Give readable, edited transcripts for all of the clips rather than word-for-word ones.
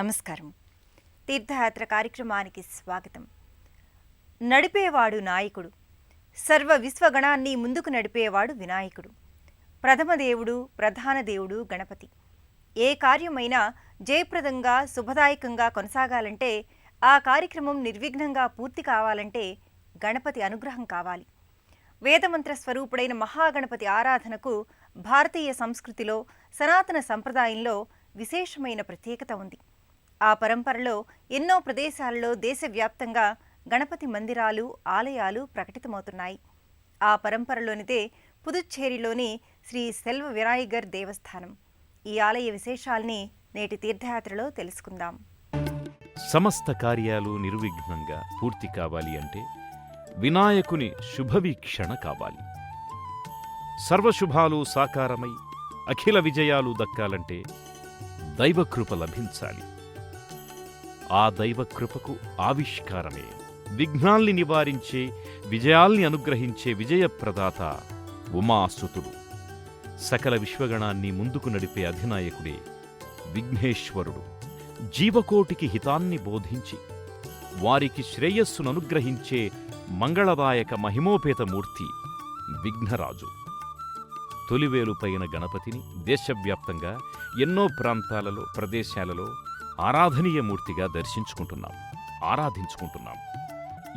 నమస్కారం. తీర్థయాత్ర కార్యక్రమానికి స్వాగతం. నడిపేవాడు నాయకుడు, సర్వ విశ్వగణాన్ని ముందుకు నడిపేవాడు వినాయకుడు. ప్రథమ దేవుడు, ప్రధాన దేవుడు గణపతి. ఏ కార్యమైనా జయప్రదంగా శుభదాయకంగా కొనసాగాలంటే, ఆ కార్యక్రమం నిర్విఘ్నంగా పూర్తి కావాలంటే గణపతి అనుగ్రహం కావాలి. వేదమంత్ర స్వరూపుడైన మహాగణపతి ఆరాధనకు భారతీయ సంస్కృతిలో, సనాతన సంప్రదాయంలో విశేషమైన ప్రత్యేకత ఉంది. ఆ పరంపరలో ఎన్నో ప్రదేశాలలో దేశవ్యాప్తంగా గణపతి మందిరాలు, ఆలయాలు ప్రకటితమవుతున్నాయి. ఆ పరంపరలోనిదే పుదుచ్చేరిలోని శ్రీ సెల్వ వినాయగర్ దేవస్థానం. ఈ ఆలయ విశేషాల్ని నేటి తీర్థయాత్రలో తెలుసుకుందాం. సమస్త కార్యాలు నిర్విఘ్నంగా పూర్తి కావాలి అంటే వినాయకుని శుభవీక్షణ కావాలి. సర్వశుభాలు సాకారమై అఖిల విజయాలు దక్కాలంటే దైవకృప లభించాలి. ఆ దైవకృపకు ఆవిష్కారమే విఘ్నాల్ని నివారించే, విజయాల్ని అనుగ్రహించే విజయప్రదాత ఉమాసుతుడు. సకల విశ్వగణాన్ని ముందుకు నడిపే అధినాయకుడే విఘ్నేశ్వరుడు. జీవకోటికి హితాన్ని బోధించి వారికి శ్రేయస్సును అనుగ్రహించే మంగళదాయక మహిమోపేతమూర్తి విఘ్నరాజు. తొలివేలుపైన గణపతిని దేశవ్యాప్తంగా ఎన్నో ప్రాంతాలలో, ప్రదేశాలలో ఆరాధనీయమూర్తిగా ఆరాధించుకుంటున్నాం.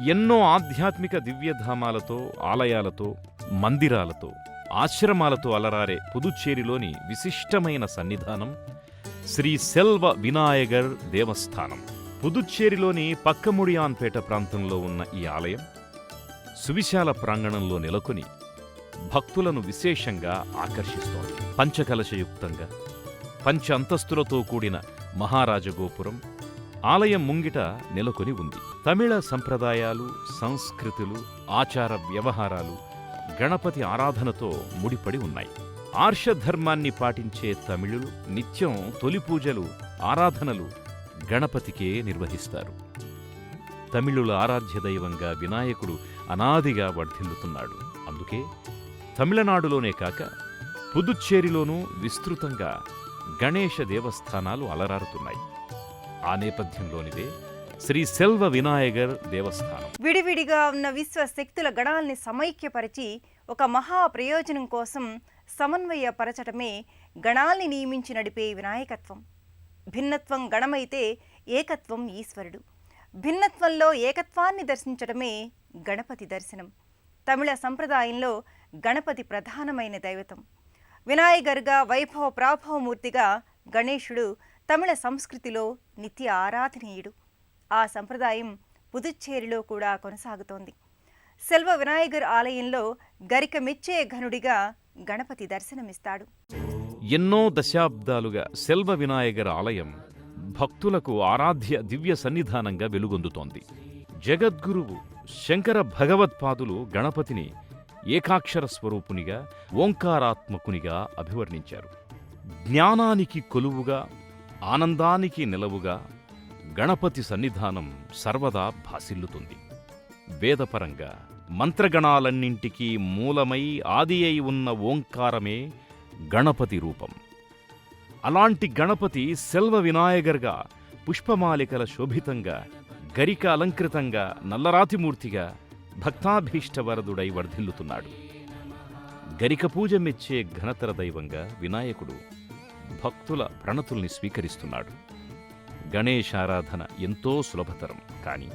ఎన్నో ఆధ్యాత్మిక దివ్యధామాలతో, ఆలయాలతో, మందిరాలతో, ఆశ్రమాలతో అలరారే పుదుచ్చేరిలోని విశిష్టమైన సన్నిధానం శ్రీ సెల్వ వినాయగర్ దేవస్థానం. పుదుచ్చేరిలోని పక్కముడియాన్పేట ప్రాంతంలో ఉన్న ఈ ఆలయం సువిశాల ప్రాంగణంలో నెలకొని భక్తులను విశేషంగా ఆకర్షిస్తోంది. పంచకలశయుక్తంగా పంచ అంతస్తులతో కూడిన మహారాజగోపురం ఆలయం ముంగిట నెలకొని ఉంది. తమిళ సంప్రదాయాలు, సంస్కృతులు, ఆచార వ్యవహారాలు గణపతి ఆరాధనతో ముడిపడి ఉన్నాయి. ఆర్షధర్మాన్ని పాటించే తమిళులు నిత్యం తొలి పూజలు, ఆరాధనలు గణపతికే నిర్వహిస్తారు. తమిళుల ఆరాధ్య దైవంగా వినాయకుడు అనాదిగా వర్ధిల్లుతున్నాడు. అందుకే తమిళనాడులోనే కాక పుదుచ్చేరిలోనూ విస్తృతంగా గణేశ దేవస్థానాలు అలరారుతున్నాయి. ఆ నేపథ్యంలోనిదే శ్రీ సెల్వ వినాయగర్ దేవస్థానం. విడివిడిగా ఉన్న విశ్వశక్తుల గణాల్ని సమైక్యపరిచి ఒక మహా ప్రయోజనం కోసం సమన్వయపరచటమే గణాల్ని నియమించి నడిపే వినాయకత్వం. భిన్నత్వం గణమైతే ఏకత్వం ఈశ్వరుడు. భిన్నత్వంలో ఏకత్వాన్ని దర్శించడమే గణపతి దర్శనం. తమిళ సంప్రదాయంలో గణపతి ప్రధానమైన దైవతం. వినాయగర్గా వైభవ ప్రాభవమూర్తిగా గణేశుడు తమిళ సంస్కృతిలో నిత్య ఆరాధనీయుడు. ఆ సంప్రదాయం పుదుచ్చేరిలో కూడా కొనసాగుతోంది. సెల్వ వినాయగర్ ఆలయంలో గరిక మెచ్చే ఘనుడిగా గణపతి దర్శనమిస్తాడు. ఎన్నో దశాబ్దాలుగా సెల్వ వినాయగర్ ఆలయం భక్తులకు ఆరాధ్య దివ్య సన్నిధానంగా వెలుగొందుతోంది. జగద్గురువు శంకర భగవత్పాదులు గణపతిని ఏకాక్షర స్వరూపునిగా, ఓంకారాత్మకునిగా అభివర్ణించారు. జ్ఞానానికి కొలువుగా, ఆనందానికి నిలవుగా గణపతి సన్నిధానం సర్వదా భాసిల్లుతుంది. వేదపరంగా మంత్రగణాలన్నింటికీ మూలమై ఆది అయి ఉన్న ఓంకారమే గణపతి రూపం. అలాంటి గణపతి సెల్వ వినాయగర్గా పుష్పమాలికల శోభితంగా, గరిక అలంకృతంగా, నల్లరాతిమూర్తిగా భక్తాభీష్టవరదుడై వర్ధిల్లుతున్నాడు. గరిక పూజ మెచ్చే ఘనతర దైవంగా వినాయకుడు భక్తుల ప్రణతుల్ని స్వీకరిస్తున్నాడు. గణేశారాధన ఎంతో సులభతరం, కాని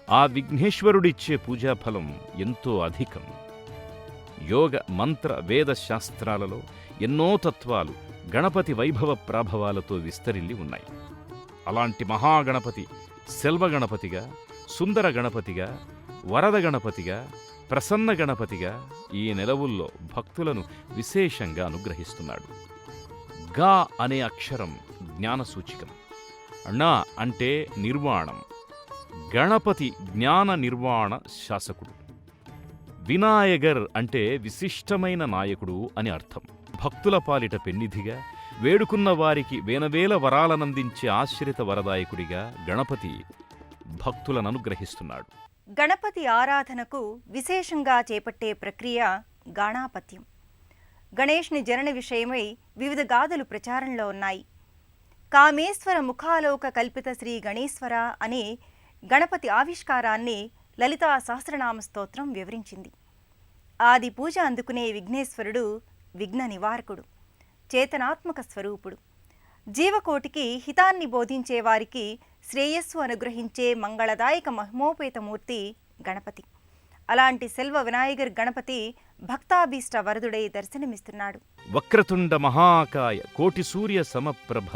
ఆ విఘ్నేశ్వరుడిచ్చే పూజాఫలం ఎంతో అధికం. యోగ, మంత్ర, వేద శాస్త్రాలలో ఎన్నో తత్వాలు గణపతి వైభవ ప్రాభవాలతో విస్తరిల్లి ఉన్నాయి. అలాంటి మహాగణపతి సెల్వ గణపతిగా, సుందర గణపతిగా, వరద గణపతిగా, ప్రసన్న గణపతిగా ఈ నెలవుల్లో భక్తులను విశేషంగా అనుగ్రహిస్తున్నాడు. గా అనే అక్షరం జ్ఞానసూచికం. ణ అంటే నిర్వాణం. గణపతి జ్ఞాన నిర్వాణ శాసకుడు. వినాయగర్ అంటే విశిష్టమైన నాయకుడు అని అర్థం. భక్తుల పాలిట పెన్నిధిగా, వేడుకున్న వారికి వేనవేల వరాలనందించే ఆశ్రిత వరదాయకుడిగా గణపతి భక్తులను అనుగ్రహిస్తున్నాడు. గణపతి ఆరాధనకు విశేషంగా చేపట్టే ప్రక్రియ గాణాపత్యం. గణేష్ని జనన విషయమై వివిధ గాథలు ప్రచారంలో ఉన్నాయి. కామేశ్వర ముఖాలోక కల్పిత శ్రీ గణేశ్వర అనే గణపతి ఆవిష్కారాన్ని లలితా సహస్రనామ స్తోత్రం వివరించింది. ఆది పూజ అందుకునే విఘ్నేశ్వరుడు విఘ్న నివారకుడు, చేతనాత్మక స్వరూపుడు, జీవకోటికి హితాన్ని బోధించే వారికి శ్రేయస్సు అనుగ్రహించే మంగళదాయక మహిమోపేతమూర్తి గణపతి. అలాంటి సెల్వ వినాయగర్ గణపతి భక్తాభీష్ట వరదుడై దర్శనమిస్తున్నాడు. వక్రతుండ మహాకాయ కోటి సూర్య సమప్రభ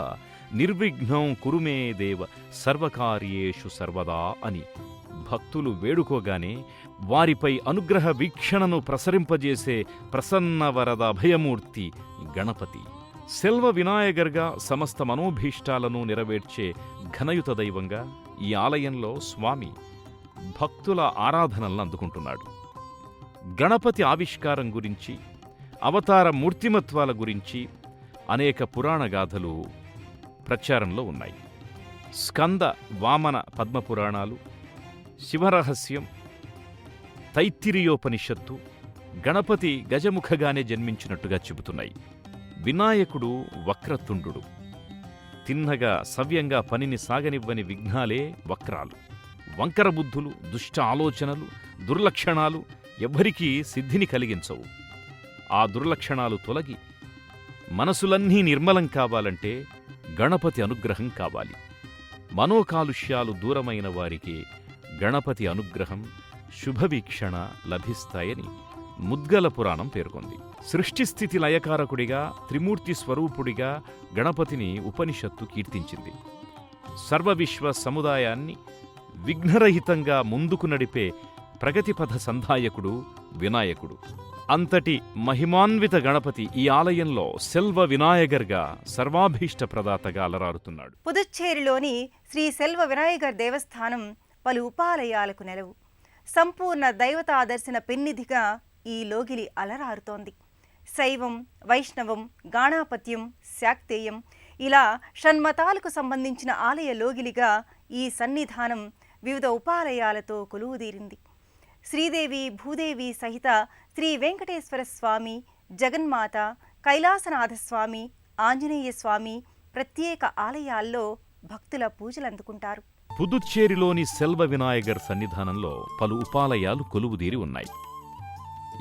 నిర్విఘ్నం కురుమే దేవ సర్వకార్యేషు సర్వదా అని భక్తులు వేడుకోగానే వారిపై అనుగ్రహ వీక్షణను ప్రసరింపజేసే ప్రసన్న వరద అభయమూర్తి గణపతి. సెల్వ వినాయగర్గా సమస్త మనోభీష్టాలను నెరవేర్చే ఘనయుత దైవంగా ఈ ఆలయంలో స్వామి భక్తుల ఆరాధనలను అందుకుంటున్నాడు. గణపతి ఆవిష్కారం గురించి, అవతార మూర్తిమత్వాల గురించి అనేక పురాణ గాథలు ప్రచారంలో ఉన్నాయి. స్కంద వామన పద్మపురాణాలు, శివరహస్యం, తైత్తిరీయోపనిషత్తు గణపతి గజముఖగానే జన్మించినట్టుగా చెబుతున్నాయి. వినాయకుడు వక్రతుండు, తిన్నగా సవ్యంగా పనిని సాగనివ్వని విఘ్నాలే వక్రాలు. వంకర బుద్ధులు, దుష్ట ఆలోచనలు, దుర్లక్షణాలు ఎవ్వరికీ సిద్ధిని కలిగించవు. ఆ దుర్లక్షణాలు తొలగి మనసులన్నీ నిర్మలం కావాలంటే గణపతి అనుగ్రహం కావాలి. మనోకాలుష్యాలు దూరమైన వారికి గణపతి అనుగ్రహం, శుభవీక్షణ లభిస్తాయని ముద్గల పురాణం పేర్కొంది. సృష్టిస్థితి లయకారకుడిగా, త్రిమూర్తి స్వరూపుడిగా గణపతిని ఉపనిషత్తు కీర్తించింది. సర్వవిశ్వ సముదాయాన్ని విఘ్నరహితంగా ముందుకు నడిపే ప్రగతిపథ సంధాయకుడు వినాయకుడు. అంతటి మహిమాన్విత గణపతి ఈ ఆలయంలో సెల్వ వినాయగర్గా సర్వాభీష్ట ప్రదాతగా అలరారుతున్నాడు. పుదుచ్చేరిలోని శ్రీ సెల్వ వినాయగర్ దేవస్థానం పలు ఉపాలయాలకు నెలవు. సంపూర్ణ దైవతాదర్శన పెన్నిధిగా ఈ లోగిలి అలరారుతోంది. శైవం, వైష్ణవం, గాణాపత్యం, శాక్తేయం ఇలా షణ్మతాలకు సంబంధించిన ఆలయ లోగిలిగా ఈ సన్నిధానం వివిధ ఉపాలయాలతో కొలువుదీరింది. శ్రీదేవి, భూదేవి సహిత శ్రీ వెంకటేశ్వర స్వామి, జగన్మాత, కైలాసనాథస్వామి, ఆంజనేయ స్వామి ప్రత్యేక ఆలయాల్లో భక్తుల పూజలందుకుంటారు. పుదుచ్చేరిలోని సెల్వ వినాయగర్ సన్నిధానంలో పలు ఉపాలయాలు కొలువుదీరి ఉన్నాయి.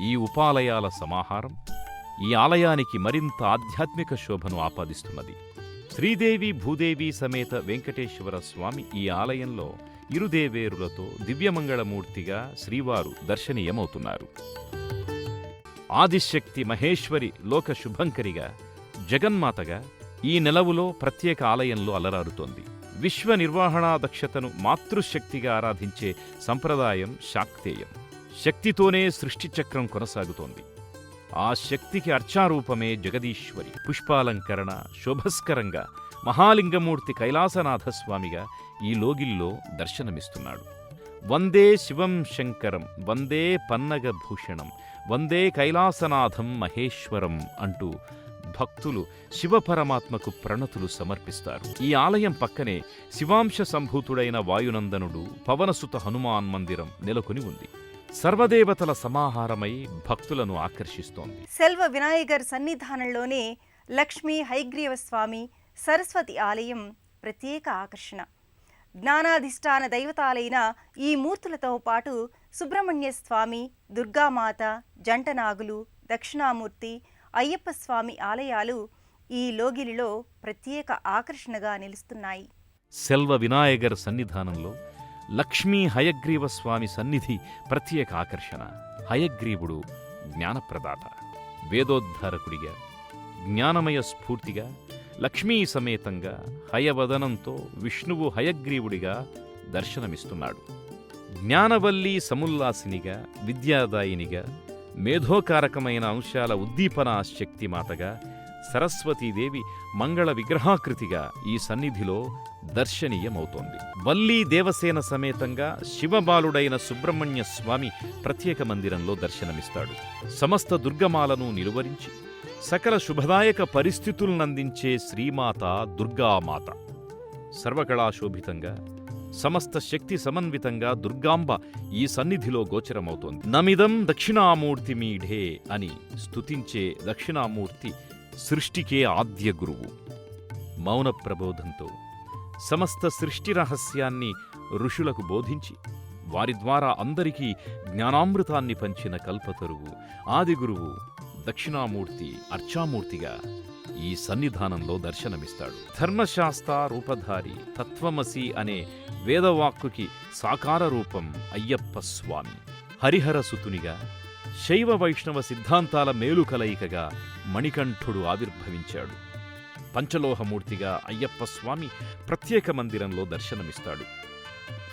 ఈ ఉపాలయాల సమాహారం ఈ ఆలయానికి మరింత ఆధ్యాత్మిక శోభను ఆపాదిస్తున్నది. శ్రీదేవి, భూదేవి సమేత వెంకటేశ్వర స్వామి ఈ ఆలయంలో ఇరుదేవేరులతో దివ్యమంగళమూర్తిగా శ్రీవారు దర్శనీయమవుతున్నారు. ఆదిశక్తి మహేశ్వరి లోక శుభంకరిగా, జగన్మాతగా ఈ నెలవులో ప్రత్యేక ఆలయంలో అలరారుతోంది. విశ్వ నిర్వహణా దక్షతను మాతృశక్తిగా ఆరాధించే సంప్రదాయం శాక్తేయం. శక్తితోనే సృష్టిచక్రం కొనసాగుతోంది. ఆ శక్తికి అర్చారూపమే జగదీశ్వరి. పుష్పాలంకరణ శోభస్కరంగా మహాలింగమూర్తి కైలాసనాథస్వామిగా ఈ లోగిల్లో దర్శనమిస్తున్నాడు. వందే శివం శంకరం, వందే పన్నగభూషణం, వందే కైలాసనాథం మహేశ్వరం అంటూ భక్తులు శివపరమాత్మకు ప్రణతులు సమర్పిస్తారు. ఈ ఆలయం పక్కనే శివాంశ సంభూతుడైన వాయునందనుడు పవనసుత హనుమాన్ మందిరం నెలకొని ఉంది. సర్వదేవతల సమాహారమై భక్తులను ఆకర్షిస్తోంది. సెల్వ వినాయగర్ సన్నిధానంలోనే లక్ష్మీ హయగ్రీవ స్వామి, సరస్వతి ఆలయం ప్రత్యేక ఆకర్షణ. జ్ఞానాధిష్టాన దైవతాలైన ఈ మూర్తులతో పాటు సుబ్రహ్మణ్య స్వామి, దుర్గామాత, జంటనాగులు, దక్షిణామూర్తి, అయ్యప్ప స్వామి ఆలయాలు ఈ లోగిలిలో ప్రత్యేక ఆకర్షణగా నిలుస్తున్నాయి. సెల్వ వినాయగర్ సన్నిధానంలో లక్ష్మీ హయగ్రీవ స్వామి సన్నిధి ప్రత్యేక ఆకర్షణ. హయగ్రీవుడు జ్ఞానప్రదాత, వేదోద్ధారకుడిగా, జ్ఞానమయ స్ఫూర్తిగా, లక్ష్మీ సమేతంగా హయవదనంతో విష్ణువు హయగ్రీవుడిగా దర్శనమిస్తున్నాడు. జ్ఞానవల్లి సముల్లాసినిగా, విద్యాదాయినిగా, మేధోకారకమైన అంశాల ఉద్దీపనా శక్తిమాతగా, సరస్వతీదేవి మంగళ విగ్రహాకృతిగా ఈ సన్నిధిలో దర్శనీయమవుతోంది. వల్లీ దేవసేన సమేతంగా శివబాలుడైన సుబ్రహ్మణ్య స్వామి ప్రత్యేక మందిరంలో దర్శనమిస్తాడు. సమస్త దుర్గమాలను నిలువరించి సకల శుభదాయక పరిస్థితులనందించే శ్రీమాత దుర్గామాత. సర్వకళాశోభితంగా, సమస్త శక్తి సమన్వితంగా దుర్గాంబ ఈ సన్నిధిలో గోచరమవుతోంది. నమిదం దక్షిణామూర్తి మీఢే అని స్తుతించే దక్షిణామూర్తి సృష్టికే ఆద్య గురువు. మౌన ప్రబోధంతో సమస్త సృష్టి రహస్యాన్ని ఋషులకు బోధించి వారి ద్వారా అందరికీ జ్ఞానామృతాన్ని పంచిన కల్పతరువు ఆదిగురువు దక్షిణామూర్తి అర్చామూర్తిగా ఈ సన్నిధానంలో దర్శనమిస్తాడు. ధర్మశాస్త్ర రూపధారి తత్వమసి అనే వేదవాక్కుకి సాకార రూపం అయ్యప్ప స్వామి. హరిహరసుతునిగా శైవ వైష్ణవ సిద్ధాంతాల మేలు కలయికగా మణికంఠుడు ఆవిర్భవించాడు. పంచలోహమూర్తిగా అయ్యప్ప స్వామి ప్రత్యేక మందిరంలో దర్శనమిస్తాడు.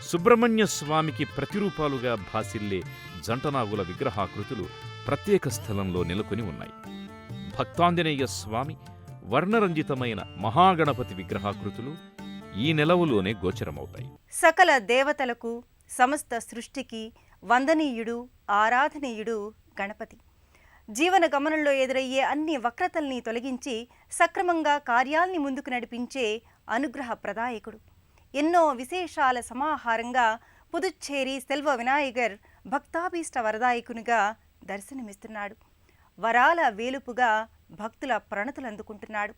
సుబ్రహ్మణ్య స్వామికి ప్రతిరూపాలుగా భాసిల్లే జంటనాగుల విగ్రహాకృతులు ప్రత్యేక స్థలంలో నెలకొని ఉన్నాయి. భక్తాంజనేయ స్వామి వర్ణరంజితమైన మహాగణపతి విగ్రహాకృతులు ఈ నెలవులోనే గోచరమవుతాయి. సకల దేవతలకు సమస్త సృష్టికి వందనీయుడు ఆరాధనీయుడు గణపతి. జీవన గమనంలో ఎదురయ్యే అన్ని వక్రతల్ని తొలగించి సక్రమంగా కార్యాల్ని ముందుకు నడిపించే అనుగ్రహ ప్రదాయకుడు. ఎన్నో విశేషాల సమాహారంగా పుదుచ్చేరి సెల్వ వినాయగర్ భక్తాభీష్ట వరదాయకునిగా దర్శనమిస్తున్నాడు. వరాల వేలుపుగా భక్తుల ప్రణతులు అందుకుంటున్నాడు.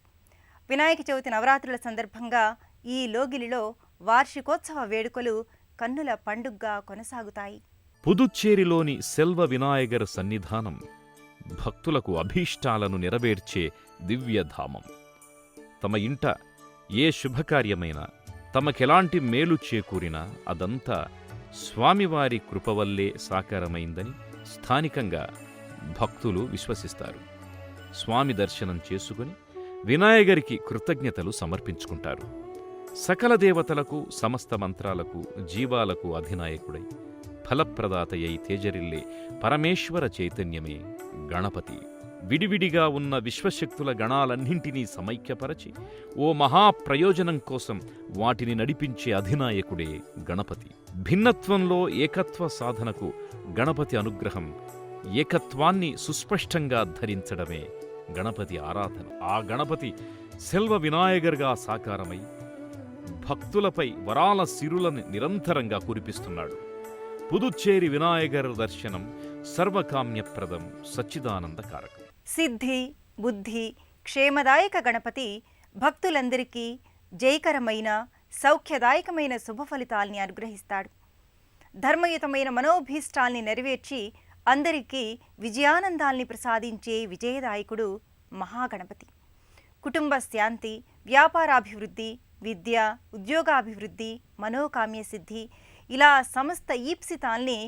వినాయక చవితి నవరాత్రుల సందర్భంగా ఈ లోగిలిలో వార్షికోత్సవ వేడుకలు కన్నుల పండుగగా కొనసాగుతాయి. పుదుచ్చేరిలోని సెల్వ వినాయగర్ సన్నిధానం భక్తులకు అభీష్టాలను నెరవేర్చే దివ్యధామం. తమ ఇంట ఏ శుభకార్యమైనా తమకెలాంటి మేలు చేకూరినా అదంతా స్వామివారి కృపవల్లే సాకారమైందని స్థానికంగా భక్తులు విశ్వసిస్తారు. స్వామి దర్శనం చేసుకుని వినాయగరికి కృతజ్ఞతలు సమర్పించుకుంటారు. సకల దేవతలకు సమస్త మంత్రాలకు జీవాలకు అధినాయకుడై ఫలప్రదాతయై తేజరిల్లే పరమేశ్వర చైతన్యమే గణపతి. విడివిడిగా ఉన్న విశ్వశక్తుల గణాలన్నింటినీ సమైక్యపరచి ఓ మహాప్రయోజనం కోసం వాటిని నడిపించే అధినాయకుడే గణపతి. భిన్నత్వంలో ఏకత్వ సాధనకు గణపతి అనుగ్రహం, ఏకత్వాన్ని సుస్పష్టంగా ధరించడమే గణపతి ఆరాధన. ఆ గణపతి సెల్వ వినాయగర్గా సాకారమై భక్తులపై వరాల సిరులను నిరంతరంగా కురిపిస్తున్నాడు. పుదుచ్చేరి వినాయగర్ దర్శనం సర్వకామ్యప్రదం, సచ్చిదానందకారకం. సిద్ధి బుద్ధి క్షేమదాయక గణపతి భక్తులందరికీ జయకరమైన సౌఖ్యదాయకమైన శుభ ఫలితాల్ని అనుగ్రహిస్తాడు. ధర్మయుతమైన మనోభీష్టాల్ని నెరవేర్చి అందరికీ విజయానందాల్ని ప్రసాదించే విజయదాయకుడు మహాగణపతి. కుటుంబ శాంతి, వ్యాపారాభివృద్ధి, విద్య ఉద్యోగాభివృద్ధి, మనోకామ్య సిద్ధి ఇలా సమస్త ఈప్సితాల్ని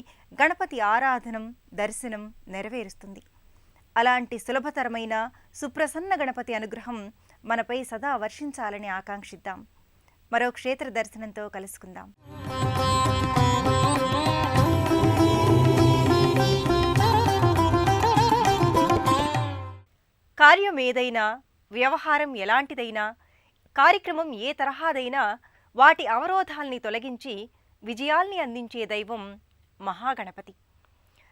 గణపతి ఆరాధనం దర్శనం నెరవేరుస్తుంది. అలాంటి సులభతరమైన సుప్రసన్న గణపతి అనుగ్రహం మనపై సదా వర్షించాలని ఆకాంక్షిద్దాం. మరో క్షేత్ర దర్శనంతో కలుసుకుందాం. కార్యం ఏదైనా, వ్యవహారం ఎలాంటిదైనా, కార్యక్రమం ఏ తరహాదైనా వాటి అవరోధాల్ని తొలగించి విజయాల్ని అందించే దైవం మహాగణపతి.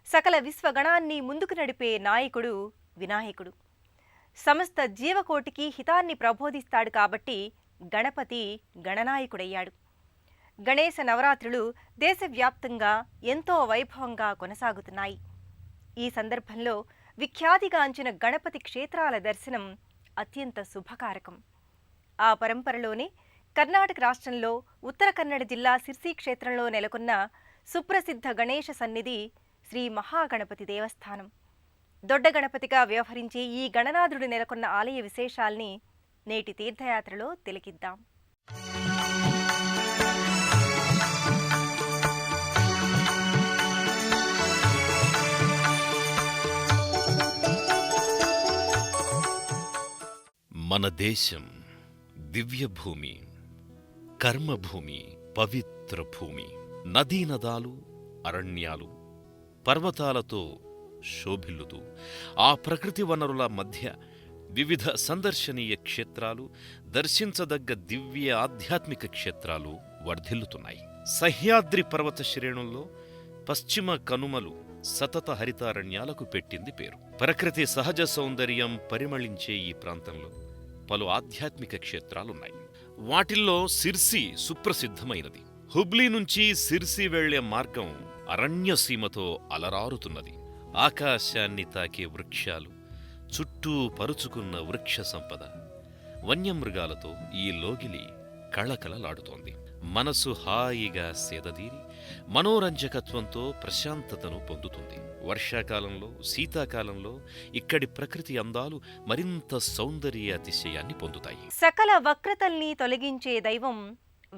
సకల విశ్వగణాన్ని ముందుకు నడిపే నాయకుడు వినాయకుడు. సమస్త జీవకోటికి హితాన్ని ప్రబోధిస్తాడు కాబట్టి గణపతి గణనాయకుడయ్యాడు. గణేశ నవరాత్రులు దేశవ్యాప్తంగా ఎంతో వైభవంగా కొనసాగుతున్నాయి. ఈ సందర్భంలో విఖ్యాతిగాంచిన గణపతి క్షేత్రాల దర్శనం అత్యంత శుభకారకం. ఆ పరంపరలోనే కర్ణాటక రాష్ట్రంలో ఉత్తర కన్నడ జిల్లా సిర్సి క్షేత్రంలో నెలకొన్న సుప్రసిద్ధ గణేశ సన్నిధి శ్రీ మహాగణపతి దేవస్థానం. దొడ్డ గణపతిగా వ్యవహరించే ఈ గణనాథుడు నెలకొన్న ఆలయ విశేషాల్ని నేటి తీర్థయాత్రలో తిలకిద్దాం. మన దేశం దివ్యభూమి, కర్మభూమి, పవిత్ర భూమి. నదీనదాలు, అరణ్యాలు, పర్వతాలతో శోభిల్లుతూ ఆ ప్రకృతి వనరుల మధ్య వివిధ సందర్శనీయ క్షేత్రాలు, దర్శించదగ్గ దివ్య ఆధ్యాత్మిక క్షేత్రాలు వర్ధిల్లుతున్నాయి. సహ్యాద్రి పర్వత శ్రేణుల్లో పశ్చిమ కనుమలు సతత హరితారణ్యాలకు పెట్టింది పేరు. ప్రకృతి సహజ సౌందర్యం పరిమళించే ఈ ప్రాంతంలో పలు ఆధ్యాత్మిక క్షేత్రాలున్నాయి. వాటిల్లో సిర్సి సుప్రసిద్ధమైనది. హుబ్లీ నుంచి సిర్సి వెళ్లే మార్గం అరణ్యసీమతో అలరారుతున్నది. ఆకాశాన్ని తాకే వృక్షాలు, చుట్టూ పరుచుకున్న వృక్ష సంపద, వన్యమృగాలతో ఈ లోగిలి కళకళలాడుతోంది. మనసు హాయిగా సేదదీరి మనోరంజకత్వంతో ప్రశాంతతను పొందుతుంది. వర్షాకాలంలో, శీతాకాలంలో ఇక్కడి ప్రకృతి అందాలు మరింత సౌందర్య అతిశయాన్ని పొందుతాయి. సకల వక్రతల్ని తొలగించే దైవం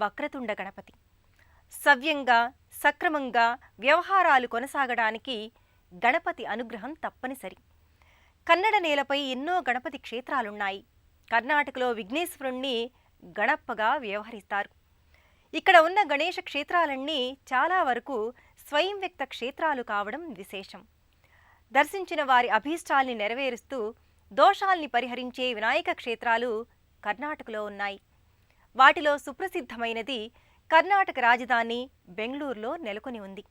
వక్రతుండ గణపతి. సవ్యంగా, సక్రమంగా వ్యవహారాలు కొనసాగడానికి గణపతి అనుగ్రహం తప్పనిసరి. కన్నడ నేలపై ఎన్నో గణపతి క్షేత్రాలున్నాయి. కర్ణాటకలో విఘ్నేశ్వరుణ్ణి గణప్పగా వ్యవహరిస్తారు. ఇక్కడ ఉన్న గణేశ క్షేత్రాలన్నీ చాలా వరకు స్వయం వ్యక్త క్షేత్రాలు కావడం విశేషం. దర్శించిన వారి అభీష్టాల్ని నెరవేరుస్తూ దోషాల్ని పరిహరించే వినాయక క్షేత్రాలు కర్ణాటకలో ఉన్నాయి. వాటిలో సుప్రసిద్ధమైనది కర్ణాటక రాజధాని బెంగళూరులో నెలకొని ఉంది.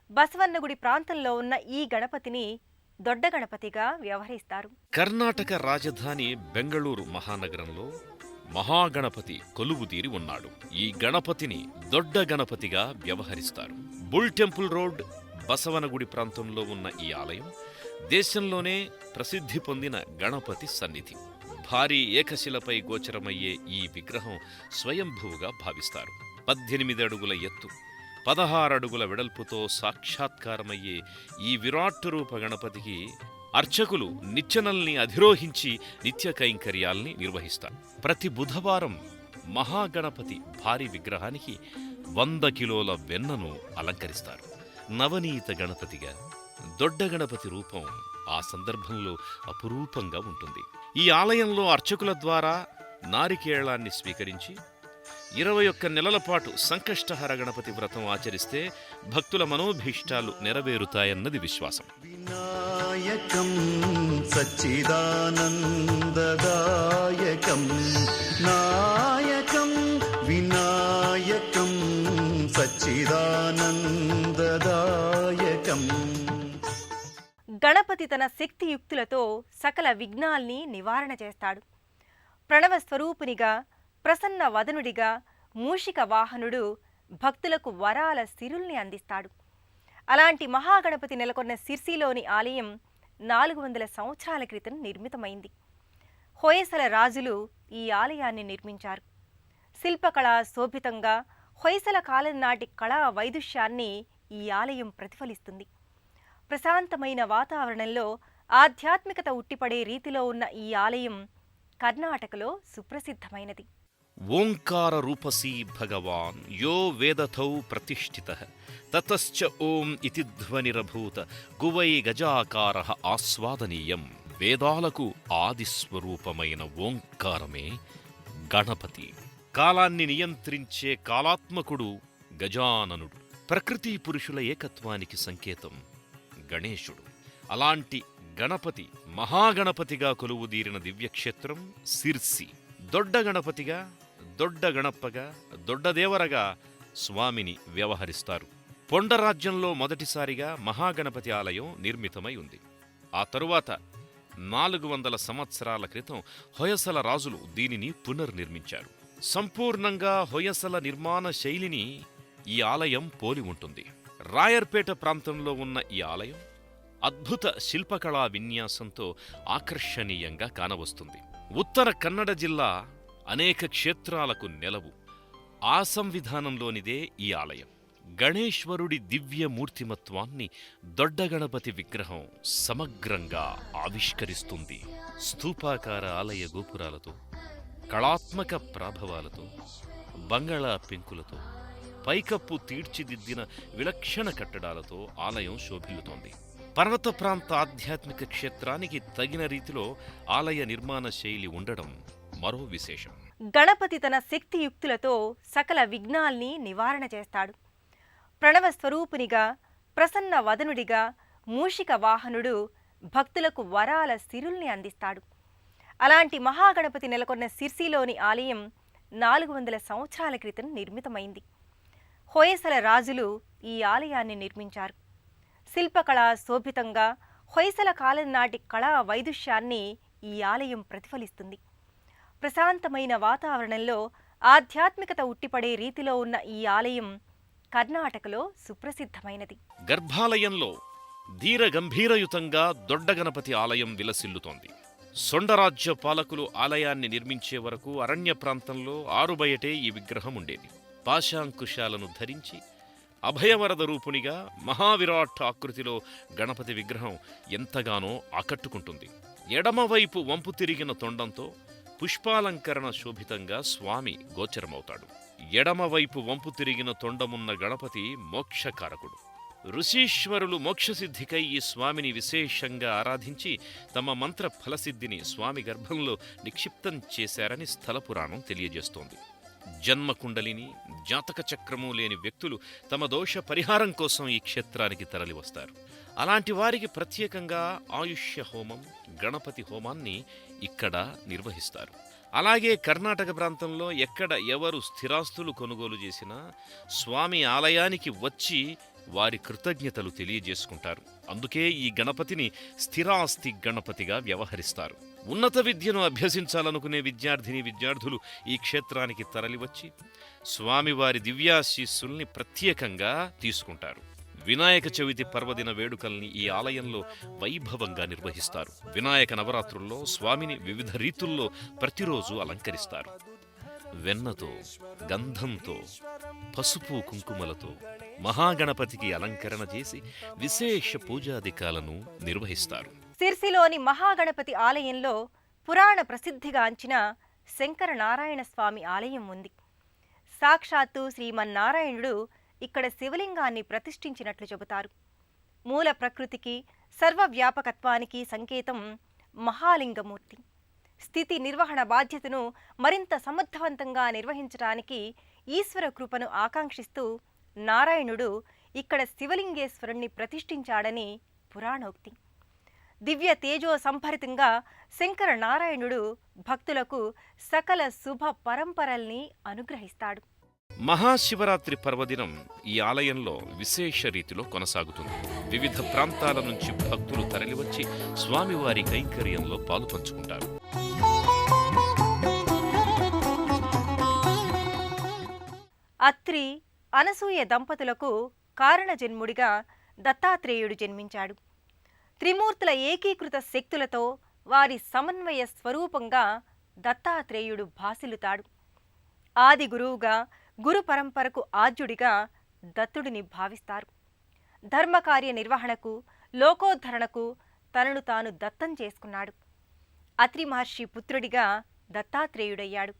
బసవన్నగుడి ప్రాంతంలో ఉన్న ఈ గణపతిని దొడ్డ గణపతిగా వ్యవహరిస్తారు. కర్ణాటక రాజధాని బెంగళూరు మహానగరంలో మహాగణపతి కొలువుదీరి ఉన్నాడు. ఈ గణపతిని దొడ్డ గణపతిగా వ్యవహరిస్తారు. బుల్ టెంపుల్ రోడ్ బసవనగుడి ప్రాంతంలో ఉన్న ఈ ఆలయం దేశంలోనే ప్రసిద్ధి పొందిన గణపతి సన్నిధి. భారీ ఏకశిలపై గోచరమయ్యే ఈ విగ్రహం స్వయంభువుగా భావిస్తారు. 18 అడుగుల ఎత్తు, 16 అడుగుల వెడల్పుతో సాక్షాత్కారమయ్యే ఈ విరాట్ రూప గణపతికి అర్చకులు నిచ్చెనల్ని అధిరోహించి నిత్య కైంకర్యాల్ని నిర్వహిస్తారు. ప్రతి బుధవారం మహాగణపతి భారీ విగ్రహానికి 100 కిలోల వెన్నను అలంకరిస్తారు. నవనీత గణపతిగా దొడ్డ గణపతి రూపం ఆ సందర్భంలో అపురూపంగా ఉంటుంది. ఈ ఆలయంలో అర్చకుల ద్వారా నారికేళాన్ని స్వీకరించి 21 నెలల పాటు సంకష్టహర గణపతి వ్రతం ఆచరిస్తే భక్తుల మనోభీష్టాలు నెరవేరుతాయన్నది విశ్వాసం. వినాయకం సచ్చిదానందదాయకం నాయకం వినాయకం సచ్చిదానందదాయకం. గణపతి తన శక్తియుక్తులతో సకల విఘ్నాల్ని నివారణ చేస్తాడు. ప్రణవ స్వరూపునిగా, ప్రసన్న వదనుడిగా, మూషిక వాహనుడు భక్తులకు వరాల సిరుల్ని అందిస్తాడు. అలాంటి మహాగణపతి నెలకొన్న సిర్సిలోని ఆలయం 400 సంవత్సరాల క్రితం నిర్మితమైంది. హొయసల రాజులు ఈ ఆలయాన్ని నిర్మించారు. శిల్పకళా శోభితంగా హొయసల కాలం నాటి కళా వైదుష్యాన్ని ఈ ఆలయం ప్రతిఫలిస్తుంది. ప్రశాంతమైన వాతావరణంలో ఆధ్యాత్మికత ఉట్టిపడే రీతిలో ఉన్న ఈ ఆలయం కర్ణాటకలో సుప్రసిద్ధమైనది. ఓంకార రూపసీ భగవాన్ యో వేదథౌ ప్రతిష్ఠితః తతశ్చ ఓం ఇతి ధ్వనిరభూత గువై గజాకారః ఆస్వాదనీయం. వేదాలకు ఆదిస్వరూపమైన ఓంకారమే గణపతి. కాలాన్ని నియంత్రించే కాలాత్మకుడు గజాననుడు. ప్రకృతి పురుషుల ఏకత్వానికి సంకేతం గణేశుడు. అలాంటి గణపతి మహాగణపతిగా కొలువుదీరిన దివ్యక్షేత్రం సిర్సి. దొడ్డ గణపతిగా, దొడ్డ గణప్పగా, దొడ్డదేవరగా స్వామిని వ్యవహరిస్తారు. పొండరాజ్యంలో మొదటిసారిగా మహాగణపతి ఆలయం నిర్మితమై ఉంది. ఆ తరువాత 400 సంవత్సరాల క్రితం హొయసల రాజులు దీనిని పునర్నిర్మించారు. సంపూర్ణంగా హొయసల నిర్మాణ శైలిని ఈ ఆలయం పోలి ఉంటుంది. రాయర్పేట ప్రాంతంలో ఉన్న ఈ ఆలయం అద్భుత శిల్పకళా విన్యాసంతో ఆకర్షణీయంగా కానవస్తుంది. ఉత్తర కన్నడ జిల్లా అనేక క్షేత్రాలకు నెలవు. ఆ సంవిధానంలోనిదే ఈ ఆలయం. గణేశ్వరుడి దివ్య మూర్తిమత్వాన్ని దొడ్డ గణపతి విగ్రహం సమగ్రంగా ఆవిష్కరిస్తుంది. స్తూపాకార ఆలయ గోపురాలతో, కళాత్మక ప్రాభవాలతో, బంగాళా పెంకులతో, పైకప్పు తీర్చిదిద్దిన విలక్షణ కట్టడాలతో ఆలయం శోభిల్లుతోంది. పర్వత ప్రాంత ఆధ్యాత్మిక క్షేత్రానికి తగిన రీతిలో ఆలయ నిర్మాణ శైలి ఉండడం మరో విశేషం. గణపతి తన శక్తియుక్తులతో సకల విఘ్నాల్ని నివారణ చేస్తాడు. ప్రణవ స్వరూపునిగా, ప్రసన్న వదనుడిగా, మూషిక వాహనుడు భక్తులకు వరాల సిరుల్ని అందిస్తాడు. అలాంటి మహాగణపతి నెలకొన్న సిర్సిలోని ఆలయం 400 సంవత్సరాల క్రితం నిర్మితమైంది. హొయసల రాజులు ఈ ఆలయాన్ని నిర్మించారు. శిల్పకళా శోభితంగా హొయసల కాలం నాటి కళా వైదుష్యాన్ని ఈ ఆలయం ప్రతిఫలిస్తుంది. ప్రశాంతమైన వాతావరణంలో ఆధ్యాత్మికత ఉట్టిపడే రీతిలో ఉన్న ఈ ఆలయం కర్ణాటకలో సుప్రసిద్ధమైనది. గర్భాలయంలో ధీర గంభీరయుతంగా దొడ్డ గణపతి ఆలయం విలసిల్లుతోంది. సొండరాజ్య పాలకులు ఆలయాన్ని నిర్మించే వరకు అరణ్య ప్రాంతంలో ఆరుబయటే ఈ విగ్రహం ఉండేది. పాశాంకుశాలను ధరించి అభయవరద రూపునిగా మహావిరాట్ ఆకృతిలో గణపతి విగ్రహం ఎంతగానో ఆకట్టుకుంటుంది. ఎడమవైపు వంపు తిరిగిన తొండంతో పుష్పాలంకరణ శోభితంగా స్వామి గోచరమవుతాడు. ఎడమవైపు వంపు తిరిగిన తొండమున్న గణపతి మోక్షకారకుడు. ఋషీశ్వరులు మోక్షసిద్ధికై ఈ స్వామిని విశేషంగా ఆరాధించి తమ మంత్ర ఫలసిద్ధిని స్వామి గర్భంలో నిక్షిప్తం చేశారని స్థలపురాణం తెలియజేస్తోంది. జన్మకుండలిని, జాతక చక్రము లేని వ్యక్తులు తమ దోష పరిహారం కోసం ఈ క్షేత్రానికి తరలివస్తారు. అలాంటి వారికి ప్రత్యేకంగా ఆయుష్య హోమం, గణపతి హోమాన్ని ఇక్కడ నిర్వహిస్తారు. అలాగే కర్ణాటక ప్రాంతంలో ఎక్కడ ఎవరు స్థిరాస్తులు కొనుగోలు చేసినా స్వామి ఆలయానికి వచ్చి వారి కృతజ్ఞతలు తెలియజేసుకుంటారు. అందుకే ఈ గణపతిని స్థిరాస్తి గణపతిగా వ్యవహరిస్తారు. ఉన్నత విద్యను అభ్యసించాలనుకునే విద్యార్థులు ఈ క్షేత్రానికి తరలివచ్చి స్వామివారి దివ్యాశీస్సుల్ని ప్రత్యేకంగా తీసుకుంటారు. వినాయక చవితి పర్వదిన వేడుకల్ని ఈ ఆలయంలో వైభవంగా నిర్వహిస్తారు. వినాయక నవరాత్రుల్లో స్వామిని వివిధ రీతుల్లో ప్రతిరోజు అలంకరిస్తారు. వెన్నతో, గంధంతో, పసుపు కుంకుమలతో మహాగణపతికి అలంకరణ చేసి విశేష పూజాధికాలను నిర్వహిస్తారు. సిర్సిలోని మహాగణపతి ఆలయంలో పురాణ ప్రసిద్ధిగాంచిన శంకర నారాయణ స్వామి ఆలయం ఉంది. సాక్షాత్తు శ్రీమన్నారాయణుడు ఇక్కడ శివలింగాన్ని ప్రతిష్ఠించినట్లు చెబుతారు. మూల ప్రకృతికి, సర్వవ్యాపకత్వానికి సంకేతం మహాలింగమూర్తి. స్థితి నిర్వహణ బాధ్యతను మరింత సమర్థవంతంగా నిర్వహించడానికి ఈశ్వర కృపను ఆకాంక్షిస్తూ నారాయణుడు ఇక్కడ శివలింగేశ్వరుణ్ణి ప్రతిష్ఠించాడని పురాణోక్తి. దివ్య తేజో సంభరితంగా శంకర నారాయణుడు భక్తులకు సకల శుభ పరంపరల్ని అనుగ్రహిస్తాడు. మహాశివరాత్రి పర్వదినం ఈ ఆలయంలో విశేష రీతిలో కొనసాగుతుంది. వివిధ ప్రాంతాల నుంచి భక్తులు తరలివచ్చి స్వామివారి కైంకర్యంలో పాలుపంచుకుంటారు. అత్రి, అనసూయ దంపతులకు కారణజన్ముడిగా దత్తాత్రేయుడు జన్మించాడు. త్రిమూర్తుల ఏకీకృత శక్తులతో వారి సమన్వయ స్వరూపంగా దత్తాత్రేయుడు భాసిల్లుతాడు. ఆది గురువుగా, గురు పరంపరకు ఆద్యుడిగా దత్తుడిని భావిస్తారు. ధర్మకార్య నిర్వహణకు, లోకోద్ధరణకు తనను తాను దత్తం చేసుకున్నాడు. అత్రి మహర్షి పుత్రుడిగా దత్తాత్రేయుడయ్యాడు.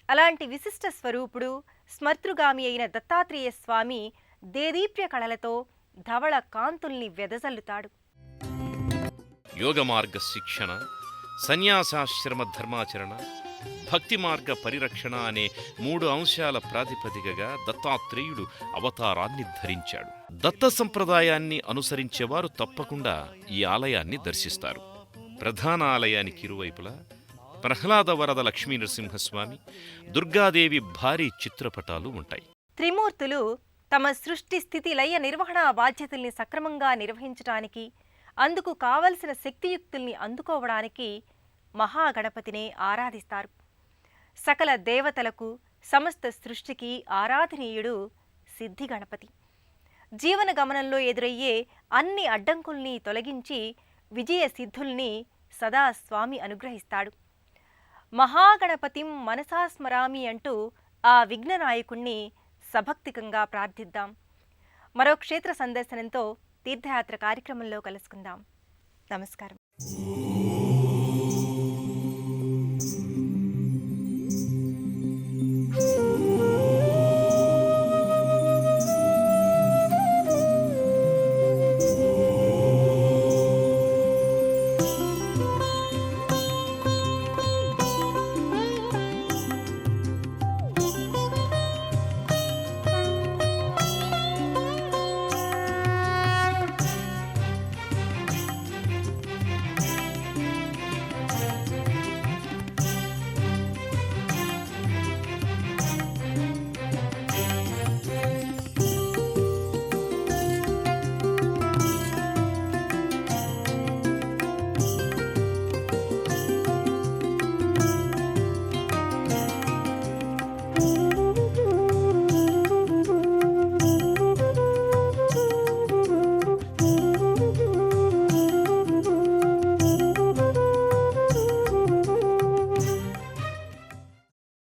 అలాంటి విశిష్ట స్వరూపుడు, స్మర్తృగామి అయిన దత్తాత్రేయ స్వామి దేదీప్య కళలతో ధవళ కాంతుల్ని వెదజల్లుతాడు. యోగ మార్గ శిక్షణ, సన్యాసాశ్రమ ధర్మాచరణ, భక్తి మార్గ పరిరక్షణ అనే 3 అంశాల ప్రాతిపదికగా దత్తాత్రేయుడు అవతారాన్ని ధరించాడు. దత్త సంప్రదాయాన్ని అనుసరించేవారు తప్పకుండా ఈ ఆలయాన్ని దర్శిస్తారు. ప్రధాన ఆలయానికి ఇరువైపులా ప్రహ్లాద వరద లక్ష్మీ నరసింహస్వామి, దుర్గాదేవి భారీ చిత్రపటాలు ఉంటాయి. త్రిమూర్తులు తమ సృష్టి స్థితి లయ నిర్వహణ బాధ్యతల్ని సక్రమంగా నిర్వహించడానికి, అందుకు కావలసిన శక్తియుక్తుల్ని అందుకోవడానికి మహాగణపతినే ఆరాధిస్తారు. సకల దేవతలకు, సమస్త సృష్టికి ఆరాధనీయుడు సిద్ధి గణపతి. జీవన గమనంలో ఎదురయ్యే అన్ని అడ్డంకుల్ని తొలగించి విజయ సిద్ధుల్ని సదా స్వామి అనుగ్రహిస్తాడు. మహాగణపతిం మనసా స్మరామి అంటూ ఆ విఘ్ననాయకుణ్ణి సభక్తికంగా ప్రార్థిద్దాం. మరో క్షేత్ర సందర్శనంతో తీర్థయాత్ర కార్యక్రమంలో కలుసుకుందాం. నమస్కారం.